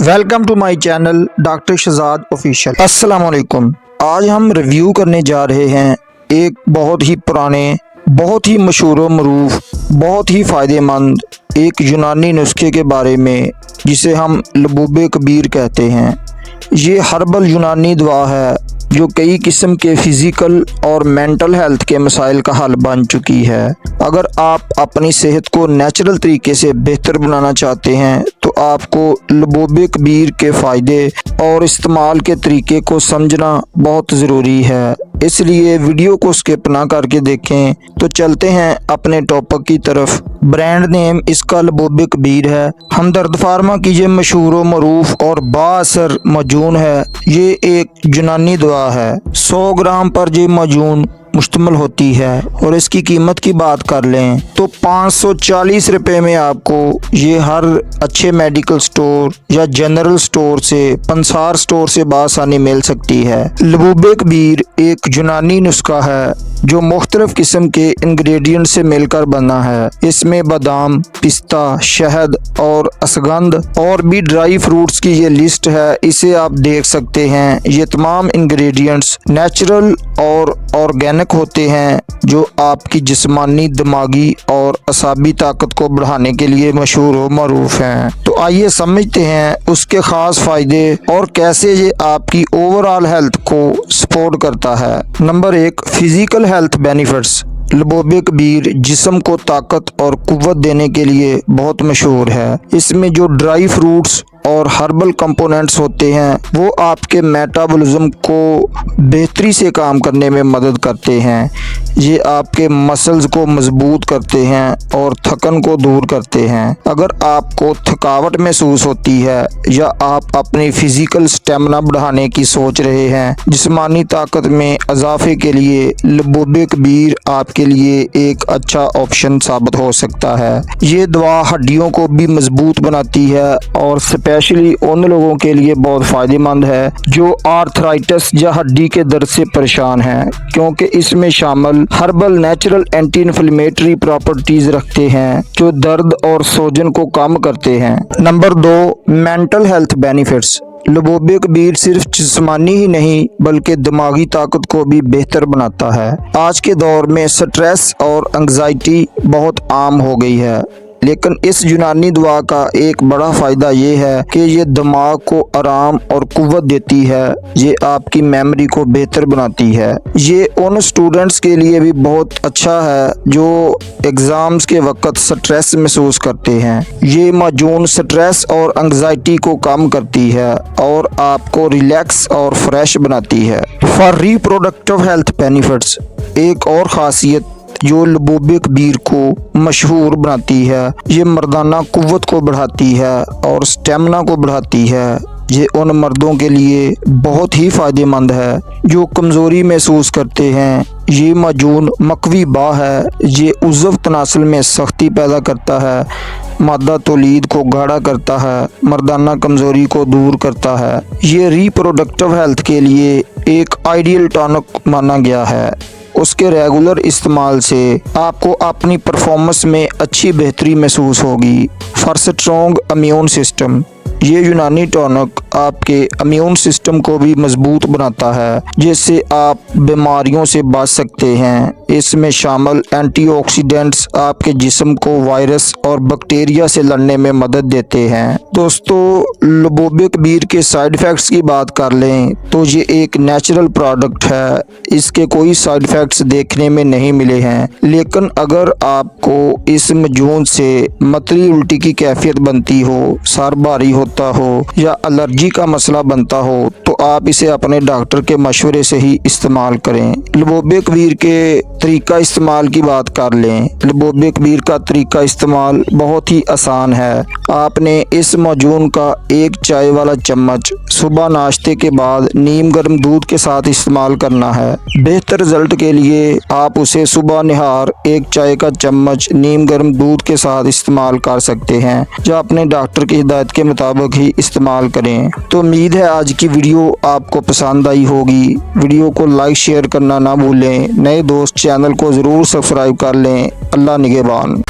Welcome to my channel doctor Shahzad official. अस्सलाम वालेकुम। आज हम रिव्यू करने जा रहे हैं एक बहुत ही पुराने, बहुत ही मशहूर व मरूफ, बहुत ही फ़ायदेमंद एक यूनानी नुस्खे के बारे में जिसे हम लबूबे कबीर कहते हैं। ये हर्बल यूनानी दवा है जो कई किस्म के फ़िज़िकल और मेंटल हेल्थ के मसाइल का हल बन चुकी है। अगर आप अपनी सेहत को नेचुरल तरीके से बेहतर बनाना चाहते हैं तो आपको लबूबे कबीर के फ़ायदे और इस्तेमाल के तरीके को समझना बहुत ज़रूरी है, इसलिए वीडियो को स्किप ना करके देखें। तो चलते हैं अपने टॉपिक की तरफ। ब्रांड नेम इसका लबूबे कबीर है। हमदर्द फार्मा की ये मशहूर व मरूफ और बाअसर मजून है। ये एक यूनानी दवा है। 100 ग्राम पर ये मजून मुश्तमिल होती है और इसकी कीमत की बात कर लें तो 540 रुपये में आपको ये हर अच्छे मेडिकल स्टोर या जनरल स्टोर से, पंसार स्टोर से बासानी मिल सकती है। लबूबे कबीर एक यूनानी नुस्खा है जो मुख्तलिफ किस्म के इंग्रेडिएंट से मिलकर बना है। इसमें बादाम, पिस्ता, शहद और असगंध और भी ड्राई फ्रूट्स की ये लिस्ट है, इसे आप देख सकते हैं। ये तमाम इंग्रेडिएंट्स नेचुरल और ऑर्गेनिक होते हैं जो आपकी जिस्मानी, दिमागी और असाबी ताकत को बढ़ाने के लिए मशहूर व मरूफ हैं। तो आइए समझते हैं उसके ख़ास फ़ायदे और कैसे ये आपकी ओवरऑल हेल्थ को सपोर्ट करता है। Number 1, physical health benefits. लबूबे कबीर जिस्म को ताकत और कुव्वत देने के लिए बहुत मशहूर है। इसमें जो ड्राई फ्रूट्स और हर्बल कंपोनेंट्स होते हैं वो आपके मेटाबॉलिज्म को बेहतरी से काम करने में मदद करते हैं। ये आपके मसल्स को मजबूत करते हैं और थकन को दूर करते हैं। अगर आपको थकावट महसूस होती है या आप अपनी फिजिकल स्टेमिना बढ़ाने की सोच रहे हैं, जिस्मानी ताकत में इजाफे के लिए लबूबे कबीर आपके लिए एक अच्छा ऑप्शन साबित हो सकता है। ये दवा हड्डियों को भी मजबूत बनाती है और स्पेशली उन लोगों के लिए बहुत फ़ायदेमंद है जो आर्थराइटिस या हड्डी के दर्द से परेशान हैं, क्योंकि इसमें शामिल herbal natural anti inflammatory properties रखते हैं जो दर्द और सूजन को कम करते हैं। Number 2, mental health benefits. लबूबे कबीर सिर्फ जिस्मानी ही नहीं बल्कि दिमागी ताकत को भी बेहतर बनाता है। आज के दौर में स्ट्रेस और एंग्जाइटी बहुत आम हो गई है, लेकिन इस यूनानी दवा का एक बड़ा फ़ायदा ये है कि ये दिमाग को आराम और कुव्वत देती है। ये आपकी मेमोरी को बेहतर बनाती है। ये उन स्टूडेंट्स के लिए भी बहुत अच्छा है जो एग्ज़ाम्स के वक्त स्ट्रेस महसूस करते हैं। ये मजून स्ट्रेस और एंग्जाइटी को कम करती है और आपको रिलैक्स और फ्रेश बनाती है। फॉर रिप्रोडक्टिव हेल्थ बेनिफिट्स, एक और ख़ासियत जो लबूबे कबीर को मशहूर बनाती है, ये मर्दाना कुव्वत को बढ़ाती है और स्टेमिना को बढ़ाती है। ये उन मर्दों के लिए बहुत ही फ़ायदेमंद है जो कमज़ोरी महसूस करते हैं। ये मजून मकवी बा है। ये उज़्व तनासल में सख्ती पैदा करता है, मादा तौलीद को गाढ़ा करता है, मर्दाना कमज़ोरी को दूर करता है। ये रिप्रोडक्टिव हेल्थ के लिए एक आइडियल टॉनिक माना गया है। उसके रेगुलर इस्तेमाल से आपको अपनी परफॉर्मेंस में अच्छी बेहतरी महसूस होगी। फॉर स्ट्रॉन्ग इम्यून सिस्टम, ये यूनानी टॉनिक आपके इम्यून सिस्टम को भी मजबूत बनाता है, जिससे आप बीमारियों से बच सकते हैं। इसमें शामिल एंटीऑक्सीडेंट्स आपके जिस्म को वायरस और बैक्टीरिया से लड़ने में मदद देते हैं। दोस्तों, लबूबे कबीर के साइड इफ़ेक्ट्स की बात कर लें तो ये एक नेचुरल प्रोडक्ट है। इसके कोई साइड इफ़ेक्ट्स देखने में नहीं मिले हैं, लेकिन अगर आपको इस मजून से मतली उल्टी की कैफियत बनती हो, सर भारी होता हो या एलर्जी का मसला बनता हो तो आप इसे अपने डॉक्टर के मशवरे से ही इस्तेमाल करें। लबूबे कबीर के तरीका इस्तेमाल की बात कर लें। लबूबे कबीर का तरीका इस्तेमाल बहुत ही आसान है। आपने इस मजून का एक चाय वाला चम्मच सुबह नाश्ते के बाद नीम गर्म दूध के साथ इस्तेमाल करना है। बेहतर रिजल्ट के लिए आप उसे सुबह निहार एक चाय का चम्मच नीम गर्म दूध के साथ इस्तेमाल कर सकते हैं, या अपने डॉक्टर की हिदायत के मुताबिक ही इस्तेमाल करें। तो उम्मीद है आज की वीडियो आपको पसंद आई होगी। वीडियो को लाइक शेयर करना ना भूलें। नए दोस्त चैनल को ज़रूर सब्सक्राइब कर लें। अल्लाह निगहबान।